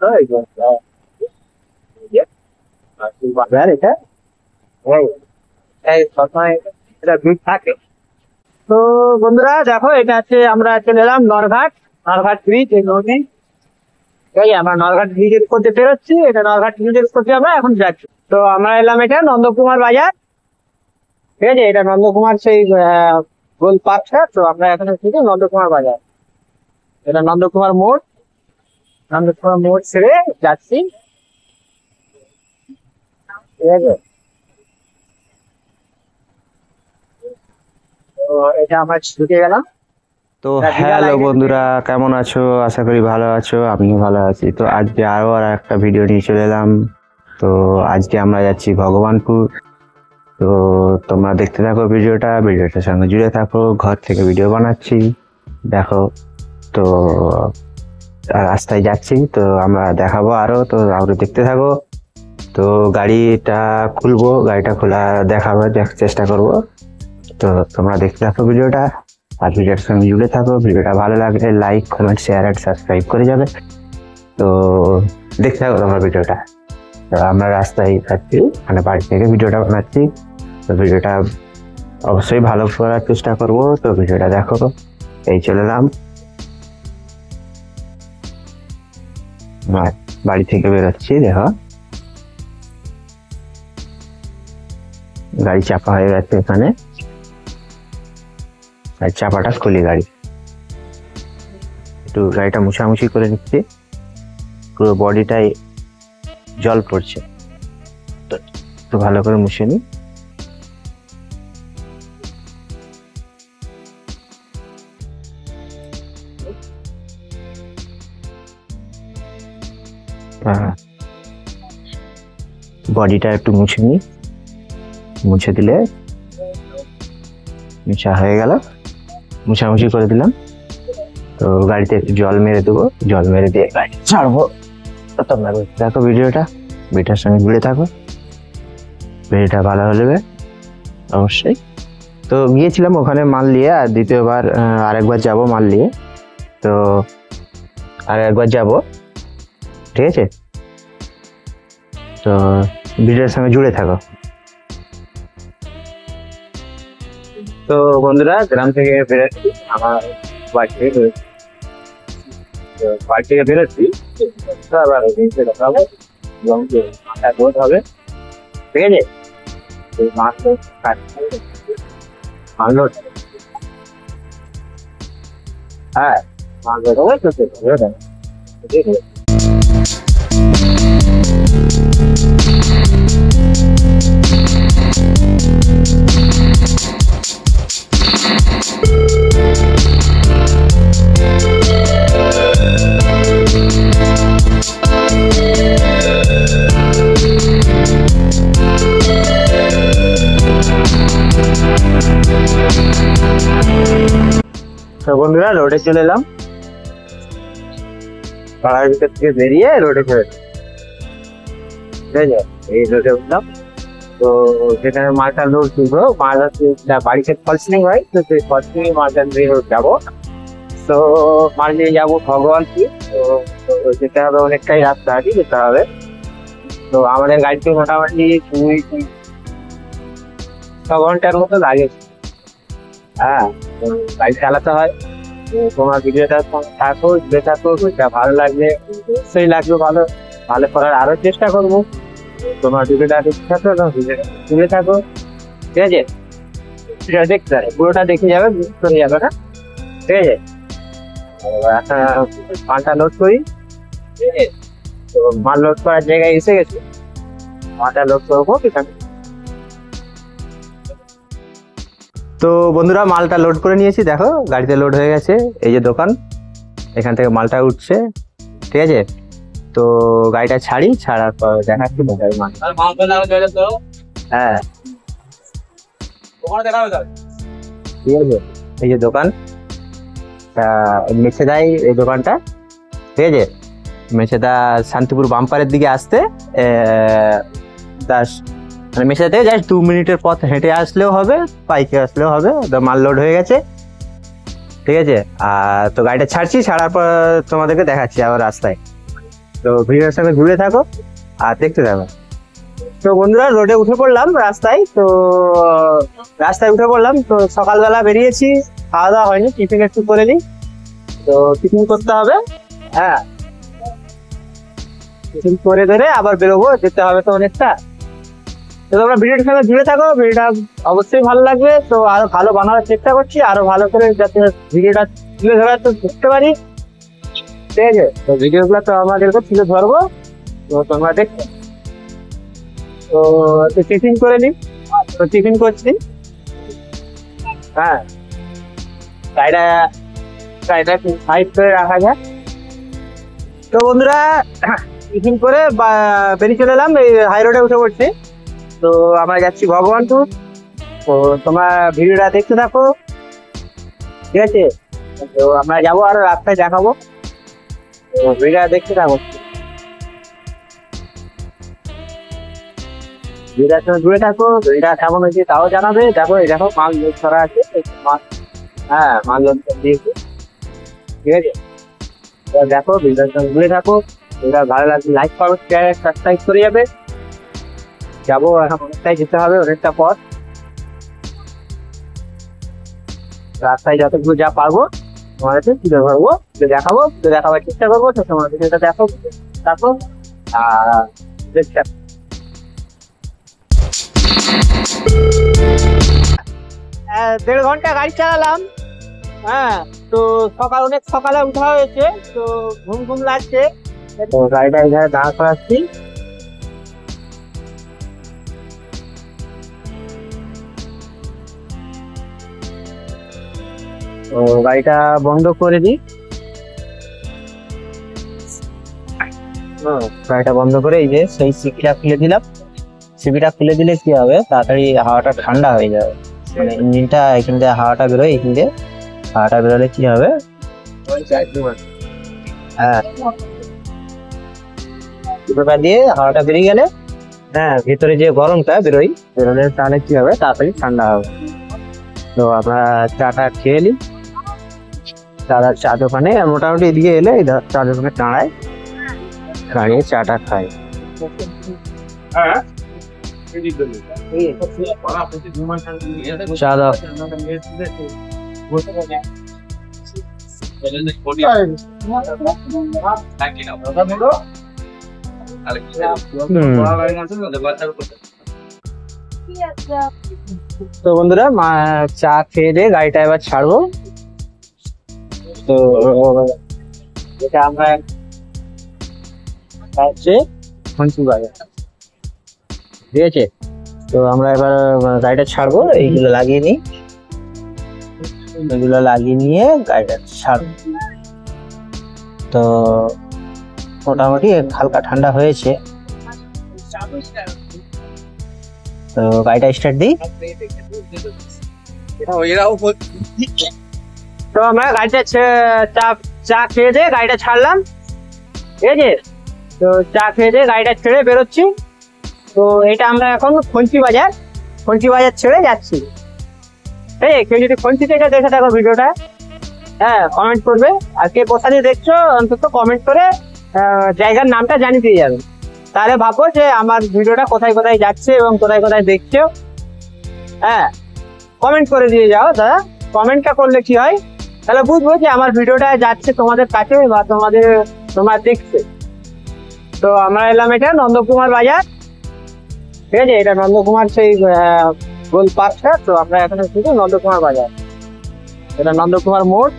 এটা এটা ভিড় থাকে। তো বন্ধুরা দেখো, এটা হচ্ছে আমরা চলে এলাম নরঘাট। নরঘাট ব্রিজ, এই নদী, এই আমরা নরঘাট ব্রিজ করতে পেরোচ্ছি। এটা নরঘাট ব্রিজ করতে আমরা এখন যাচ্ছি। তো আমরা এলাম এটা নন্দকুমার বাজার, ঠিক আছে। এটা নন্দকুমার সেই গোল পার্কটা। তো আমরা এখন হচ্ছে নন্দকুমার বাজার, এটা নন্দকুমার মোড়। নন্দকুমার মোড় ছেড়ে যাচ্ছি, ঠিক আছে। তো এটা আমরা ঢুকে গেলাম। তো হ্যালো বন্ধুরা, কেমন আছো? আশা করি ভালো আছো, আমিও ভালো আছি। তো আজকে আরো একটা ভিডিও নিয়ে চলে এলাম। তো আজকে আমরা যাচ্ছি ভগবানপুর। তো তোমরা দেখতে থাকো ভিডিওটার সঙ্গে জুড়ে থাকো। ঘর থেকে ভিডিও বানাচ্ছি, দেখো। তো রাস্তায় যাচ্ছি, তো আমরা দেখাবো আরো, তো আরো দেখতে থাকো। তো গাড়িটা খুলবো, গাড়িটা খোলা দেখাবো, চেষ্টা করবো। তো তোমরা দেখতে থাকো ভিডিওটা, আর ভিডিওর সঙ্গে জুড়ে থাকো। ভিডিওটা ভালো লাগলে লাইক, কমেন্ট, শেয়ার আর সাবস্ক্রাইব করে যাবে। তো দেখতে থাকো তোমরা ভিডিওটা। তো আমরা রাস্তায় যাচ্ছি, মানে বাড়ি থেকে ভিডিওটা বানাচ্ছি। তো ভিডিওটা অবশ্যই ভালো করার চেষ্টা করবো। তো ভিডিওটা দেখো। এই চলে এলাম, বাড়ি থেকে বেরোচ্ছি। দেখো গাড়ি চাপা হয়ে গেছে এখানে, আর চাপাটা খুলি গাড়ি। একটু গাড়িটা মুছামুছি করে নিচ্ছি, পুরো বডিটাই জল পড়ছে, তো একটু ভালো করে মুছে নি। বডিটা একটু মুছে নি, মুছে দিলে মুছা হয়ে গেল, মুছামুছি করে দিলাম। তো গাড়িতে একটু জল মেরে দেবো, জল মেরে দিয়ে গাড়ি ছাড়বো। তোমরা দেখো ভিডিওটার সঙ্গে জুড়ে থাকো। ভিডিওটা ভালো হলে অবশ্যই। তো গিয়েছিলাম ওখানে মাল নিয়ে, আর দ্বিতীয়বার আরেকবার যাব মাল নিয়ে। তো আরেকবার যাব, ঠিক আছে। তো ভিডিওর সঙ্গে জুড়ে থাকো। তো বন্ধুরা, গ্রাম থেকে বেরোচ্ছি, আমার বাড়ি থেকে বেরোচ্ছি। আবার দেখাবো এবং মাথা রোদ হবে, ঠিক আছে। মাছ লোড, হ্যাঁ মাছ লোড হবে। তো ঠিক আছে। তো বন্ধুরা, রোডে চলে এলাম, পাড়ার ভিতর থেকে বেরিয়ে রোডে চলে এলাম, ঠিক আছে। এই রোডে উঠলাম। তো সেখানে মালটা লোড তুলবো, মাল হচ্ছে বাড়িতে ফলস নেই হয়, তো সেই ফলস নিয়ে মালটা নিয়ে যাবো। তো মাল নিয়ে যাবো ভগবানপুর। তো যেতে হবে, অনেকটাই রাস্তা আর কি যেতে হবে। তো আমাদের গাড়িতে মোটামুটি 2-6 ঘন্টার মতো লাগে। হ্যাঁ, গাড়ি চালাতে হয়। তোমার ভিডিওটা থাকো, ঘুরে থাকো, ভালো লাগলে সেই লাগবে, ভালো ভালো করার আরো চেষ্টা করবো। তোমার ভিডিওটা দেখতে থাকো এবং ভিডিওটা ঘুরে থাকো, ঠিক আছে। সেটা দেখতে হবে, পুরোটা দেখে যাবে, চলে যাবে না, ঠিক আছে। একটা মালটা লোড করি, ঠিক আছে। তো মাল লোড করার জায়গায় এসে গেছে, মালটা লোড করবো এখানে। তো বন্ধুরা, মালটা লোড করে নিয়েছি, দেখো গাড়িতে লোড হয়ে গেছে। এই যে দোকান, এখান থেকে মালটা উঠছে, ঠিক আছে। তো গাড়িটা ছাড়ার পর দেখাচ্ছি মাল। হ্যাঁ, ঠিক আছে। এই যে দোকান, মেছেদাই এই দোকানটা, ঠিক আছে। মেছেদা শান্তিপুর বাম্পারের দিকে আসতে মানে মেছেদা থেকে জাস্ট 2 মিনিটের পথ হেঁটে আসলেও হবে, বাইকে আসলেও হবে। মাল লোড হয়ে গেছে, ঠিক আছে। আর তো গাড়িটা ছাড়ছি, ছাড়ার পর তোমাদেরকে দেখাচ্ছি আবার রাস্তায়। তো ভিডিওর সঙ্গে জুড়ে থাকো আর দেখতে থাকো। তো বন্ধুরা রোডে উঠে পড়লাম, রাস্তায় উঠে পড়লাম। তো সকালবেলা বেরিয়েছি, খাওয়া দাওয়া হয়নি, টিফিন একটু করে নিই। তো টিফিন করতে হবে, হ্যাঁ টিফিন করে ধরে আবার বেরোবো, যেতে হবে তো অনেকটা। তো তোমরা ভিডিওটার সঙ্গে জুড়ে থাকো, ভিডিওটা অবশ্যই ভালো লাগবে। তো আরো ভালো বানানোর চেষ্টা করছি, আরো ভালো করে যাতে ভিডিওটা তুলে ধরার তো বুঝতে পারি, ঠিক আছে? তো ভিডিওগুলো তো আমাদেরকে তুলে ধরবো, তো তোমরা দেখো। তো টিফিন করে নিই, তো টিফিন করছি, হ্যাঁ গাড়িটা সাইড করে রাখা যায়। তো বন্ধুরা টিফিন করে বেরিয়ে চলে এলাম, এই হাই রোডে উঠে পড়ছি। তো আমরা যাচ্ছি ভগবানপুর। তো তোমার ভিডিওটা দেখতে থাকো, ঠিক আছে? তো আমরা যাবো, আর রাস্তায় দেখাবো, তো ভিডিওটা দেখতে থাকো। ভিডিওটার সঙ্গে জুড়ে থাকো, ভিডিওটা কেমন হয়েছে তাও জানাবে। দেখো এই দেখো মাল লোড করা আছে, মাল, হ্যাঁ মাল লোড করে দিয়েছি, ঠিক আছে? তো দেখো ভিডিওটার সঙ্গে জুড়ে থাকো, ভিডিওটা ভালো লাগলে লাইক করো, শেয়ার সাবস্ক্রাইব করে যাবে। যাবো এখন, অনেকটাই যেতে হবে, অনেকটা পথ। রাস্তায় যতটুকু যা পারবো তোমাদেরকে তুলে ধরবো, দেখাবো, দেখাবার চেষ্টা করবো। তো তোমাদের সেটা দেখো, তারপর দেখতে 1.5 ঘন্টা গাড়ি চালালাম, হ্যাঁ। তো অনেক সকালে উঠা হয়েছে, তো ঘুম ঘুম লাগছে। তো গাড়িটা এখানে দাঁড় করাচ্ছি। তো গাড়িটা বন্ধ করে দিই, গাড়িটা বন্ধ করে এই যে সেই সিকিটা খুলে দিলাম। সিকিটা খুলে দিলে কি হবে, তাড়াতাড়ি হাওয়াটা ঠান্ডা হয়ে যাবে, মানে ইঞ্জিনটা এখান থেকে হাওয়াটা বেরোয়, এখান দিয়ে হাওয়াটা বেরোলে কি হবে, হ্যাঁ পেপার দিয়ে হাওয়াটা বেরিয়ে গেলে, হ্যাঁ ভিতরে যে গরমটা বেরোলে তাহলে কি হবে, তাড়াতাড়ি ঠান্ডা হবে। তো আমরা চাটা খেয়ে নিই। চা দোকানে মোটামুটি এদিকে এলে চা দোকানে দাঁড়িয়ে চাটা খাই। চা দাও। তো বন্ধুরা চা খেয়ে দিয়ে গাড়িটা এবার ছাড়বো। তো এটা আমরা হচ্ছে ফনসি বাজার, ঠিক আছে? তো আমরা এবার গাড়িটা ছাড়বো, এইগুলো লাগিয়ে নিই, এগুলো লাগিয়ে নিয়ে গাড়িটা ছাড়বো। তো মোটামুটি হালকা ঠান্ডা হয়েছে, তো গাড়িটা স্টার্ট দিই। তো আমরা গাড়িটা চা খেয়ে দিয়ে গাড়িটা ছাড়লাম, ঠিক আছে? তো চা খেয়ে দিয়ে গাড়িটা ছেড়ে বেরোচ্ছি। তো এটা আমরা এখন ফনসি বাজার ছেড়ে যাচ্ছি। এই কেউ যদি ফনসি থেকে দেখে থাকো ভিডিওটা, হ্যাঁ কমেন্ট করবে, আর কে কোথা দিয়ে দেখছো অন্তত কমেন্ট করে জায়গার নামটা জানিয়ে দিয়ে যাবে। তাহলে ভাবো যে আমার ভিডিওটা কোথায় কোথায় যাচ্ছে এবং কোথায় কোথায় দেখছো, হ্যাঁ কমেন্ট করে দিয়ে যাও দাদা। কমেন্টটা করলে কি হয়, তাহলে বুঝবো যে আমার ভিডিওটা যাচ্ছে তোমাদের কাছে বা তোমরা দেখছে। তো আমরা এলাম এটা নন্দকুমার বাজার, ঠিক আছে? এটা নন্দকুমার সেই গোল পার্কটা। তো আমরা এখানে শুধু নন্দকুমার বাজার, এটা নন্দকুমার মোড়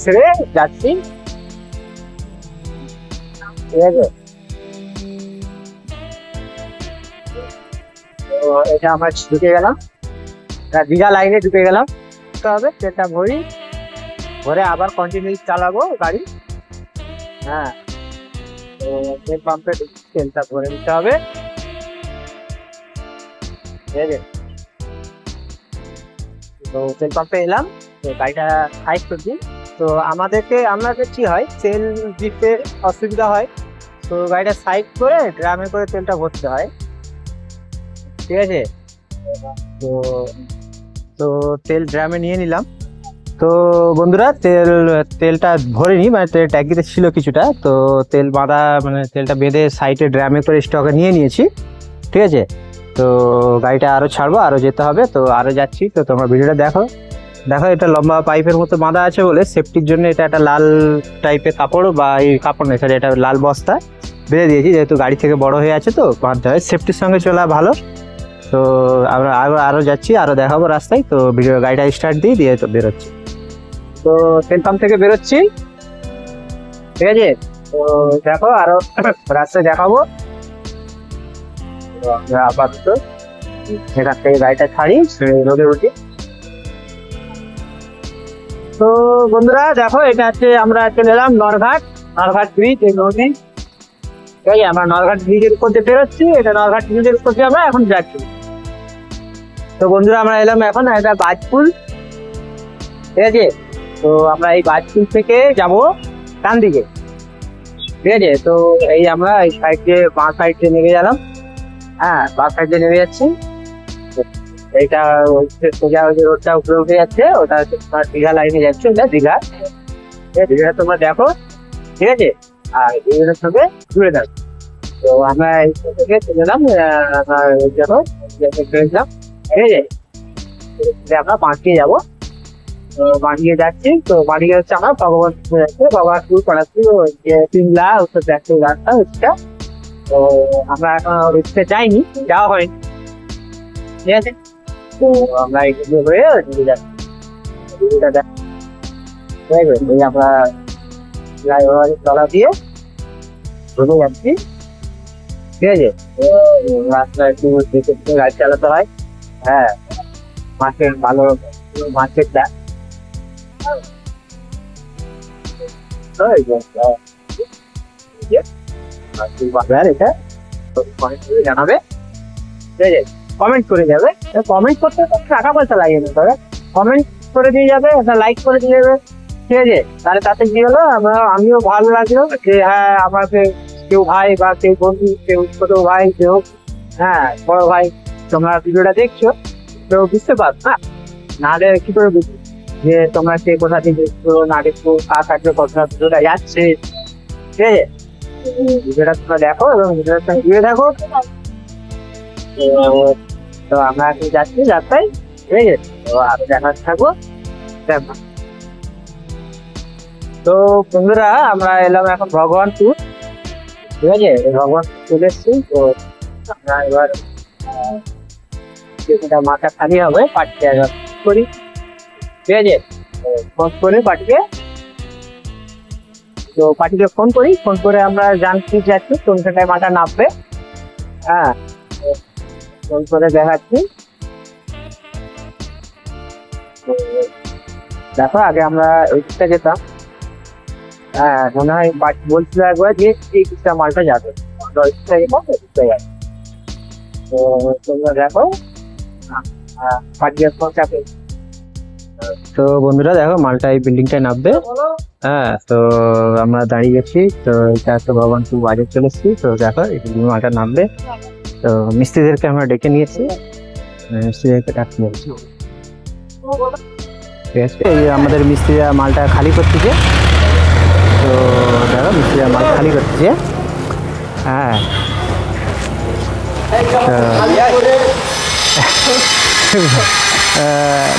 ছেড়ে যাচ্ছি, ঠিক আছে? তো এটা আমরা ঢুকে গেলাম, দীঘা লাইনে ঢুকে গেলাম। হবে সেটা ভরে আবার কন্টিনিউ চালাবো গাড়ি, হ্যাঁ। তো তেল পাম্পে তেলটা ভরে নিতে হবে, ঠিক আছে? তো তেল পাম্পে এলাম, তো গাড়িটা সাইড করছি। তো আমাদের কি হয়, তেল দিতে অসুবিধা হয়, তো গাড়িটা সাইড করে ড্রামে করে তেলটা ভরতে হয়, ঠিক আছে? তো তেল ড্রামে নিয়ে নিলাম, তো বন্ধুরা তেলটা ভরিনি, মানে তেল ট্যাঙ্কিতে ছিল কিছুটা, তো তেল বাঁধা মানে তেলটা বেঁধে সাইডে ড্রামে করে স্টকে নিয়ে নিয়েছি। ঠিক আছে, তো গাড়িটা আরও ছাড়বো, আরও যেতে হবে, তো আরও যাচ্ছি। তো তোমরা ভিডিওটা দেখো। এটা লম্বা পাইপের মতো বাঁধা আছে বলে সেফটির জন্য এটা একটা লাল টাইপের কাপড়, বা এই কাপড় নেই সরি, এটা লাল বস্তা বেঁধে দিয়েছি, যেহেতু গাড়ি থেকে বড় হয়ে আছে তো বাঁধতে হয়, সেফটির সঙ্গে চলা ভালো। তো আমরা আরও যাচ্ছি, আরও দেখাবো রাস্তায়। তো ভিডিও গাড়িটা স্টার্ট দিয়ে তো বেরোচ্ছি। তো তেল পাম্প থেকে বেরোচ্ছি, ঠিক আছে। তো দেখো আরও রাস্তায় দেখাবো। আপাতত এখান থেকে গাড়িটা ছাড়ি, রোদে উঠি। তো বন্ধুরা দেখো, এটা হচ্ছে আমরা চলে এলাম নরঘাট ব্রিজ, এই নদী। ঠিক আছে, আমরা নরঘাট ব্রিজের উপর দিয়ে বেরোচ্ছি, এটা নরঘাট ব্রিজের উপর দিয়ে আমরা এখন যাচ্ছি। তো বন্ধুরা আমরা এলাম এখন এটা বাজপুল, ঠিক আছে। তো আমরা এই বাজপুল থেকে যাব ডান দিকে, ঠিক আছে। তো এই আমরা এই সাইড দিয়ে বাঁ সাইড দিয়ে নেমে গেলাম, হ্যাঁ বাঁ সাইড দিয়ে নেমে যাচ্ছি। এইটা সোজা ওই যে রোডটা উপরে উঠে যাচ্ছে, ওটা হচ্ছে তোমার দীঘা লাইনে যাচ্ছে, ওটা দীঘা। দীঘাটা তোমরা দেখো, ঠিক আছে, আর দীঘাটার সঙ্গে জুড়ে দাও। তো আমরা এই থেকে চলে এলাম, দেখো গেলাম, ঠিক আছে। আমরা বাঁকিয়ে যাবো, তো বাঁকিয়ে যাচ্ছি। তো বাঁকিয়ে হচ্ছে আমরা ভগবানপুর যাচ্ছে, ভগবানপুর কড়াপুর যে পিংলা উত্তর যাচ্ছে রাস্তা হচ্ছে। তো আমরা এখন উঠতে যাইনি, যাওয়া হয়নি, ঠিক আছে। তো আমরা এগুলো হয়ে যাচ্ছি, আমরা ফ্লাইওভারের তলা দিয়ে ঢুকে যাচ্ছি, ঠিক আছে। রাস্তায় একটু দেখে গাড়ি চালাতে হয়, হ্যাঁ মার্কেট ভালো, মার্কেটটা এটা জানাবে, ঠিক আছে। কমেন্ট করে যাবে, কমেন্ট করতে টাকা পয়সা লাগে না, তবে কমেন্ট করে দিয়ে যাবে, একটা লাইক করে দিয়ে যাবে, ঠিক আছে। তাহলে তাতে কি হলো, আমিও ভালো লাগলো যে হ্যাঁ আমাকে কেউ ভাই বা কেউ বন্ধু, কেউ ছোট ভাই, কেউ হ্যাঁ বড় ভাই, তোমরা ভিডিওটা দেখছো, তো বুঝতে পারো না, নাহলে কি করে বুঝবো যে তোমরা কে কোথা থেকে দেখছো না দেখছো, কার কাছে কতটা ভিডিওটা যাচ্ছে, ঠিক আছে। ভিডিওটা তোমরা দেখো এবং ভিডিওটা ভিডিও দেখো। তো আমরা এখন যাচ্ছি রাস্তায়, ঠিক আছে। তো আমি দেখাতে থাকবো। তো বন্ধুরা আমরা এলাম এখন ভগবানপুর, ঠিক আছে। ভগবানপুর চলে এসছি। তো আমরা এবার মাথা খালি হবে, পাটিকে করি, ঠিক আছে। ফোন করে পাটিকে, তো পাটিকে ফোন করে আমরা জানতে যাচ্ছি কোন জায়গায় মাথা নামবে, হ্যাঁ ফোন করে দেখাচ্ছি। দেখো আগে আমরা এই দিকটা যেতাম, হ্যাঁ মনে হয় বলছিল একবার যে এই দিকটা মালটা যাবে, তো তোমরা দেখো। তো বন্ধুরা দেখো মালটা এই বিল্ডিংটায় নামবে, হ্যাঁ। তো আমরা দাঁড়িয়ে গেছি, তো এটা তো ভগবানপুর বাজার চলে এসেছি। তো দেখো এই বিল্ডিং মালটা নামবে, তো মিস্ত্রিদেরকে আমরা ডেকে নিয়েছি, মিস্ত্রিদেরকে ডাকতে বলছি, ঠিক আছে। এই আমাদের মিস্ত্রিরা মালটা খালি করতেছে, তো দেখো মিস্ত্রিরা মাল খালি করতেছে, হ্যাঁ।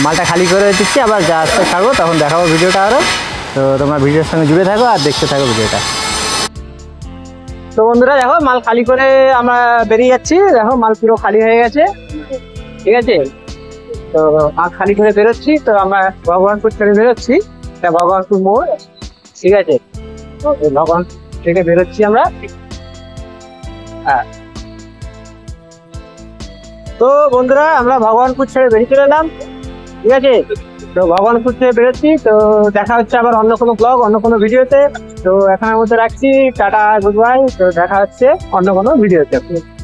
মালটা খালি করে দিচ্ছি, আবার যা আসতে থাকবো তখন দেখাবো ভিডিওটা আরও। তো তোমরা ভিডিওর সঙ্গে জুড়ে থাকো আর দেখতে থাকো ভিডিওটা। তো বন্ধুরা দেখো মাল খালি করে আমরা বেরিয়ে যাচ্ছি, দেখো মাল পুরো খালি হয়ে গেছে, ঠিক আছে। তো মাল খালি করে বেরোচ্ছি, তো আমরা ভগবানপুর থেকে বেরোচ্ছি, এটা ভগবানপুর মোড়, ঠিক আছে। তো ভগবানপুর থেকে বেরোচ্ছি আমরা, হ্যাঁ। তো বন্ধুরা আমরা ভগবানপুর ছেড়ে বেরিয়ে চলে এলাম, ঠিক আছে। তো ভগবানপুর থেকে বেরোচ্ছি, তো দেখা হচ্ছে আবার অন্য কোনো ব্লগ, অন্য কোনো ভিডিওতে। তো এখনের মধ্যে রাখছি, টাটা গুড বাই। তো দেখা হচ্ছে অন্য কোনো ভিডিওতে।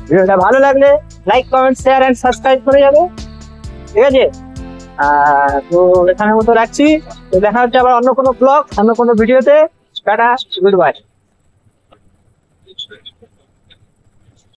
ভিডিওটা ভালো লাগলে like comment share and subscribe করে যাবে, ঠিক আছে। তো এখানের মতো রাখছি, তো দেখা হচ্ছে আবার অন্য কোনো ব্লগ, অন্য কোনো ভিডিওতে। Tata good bye.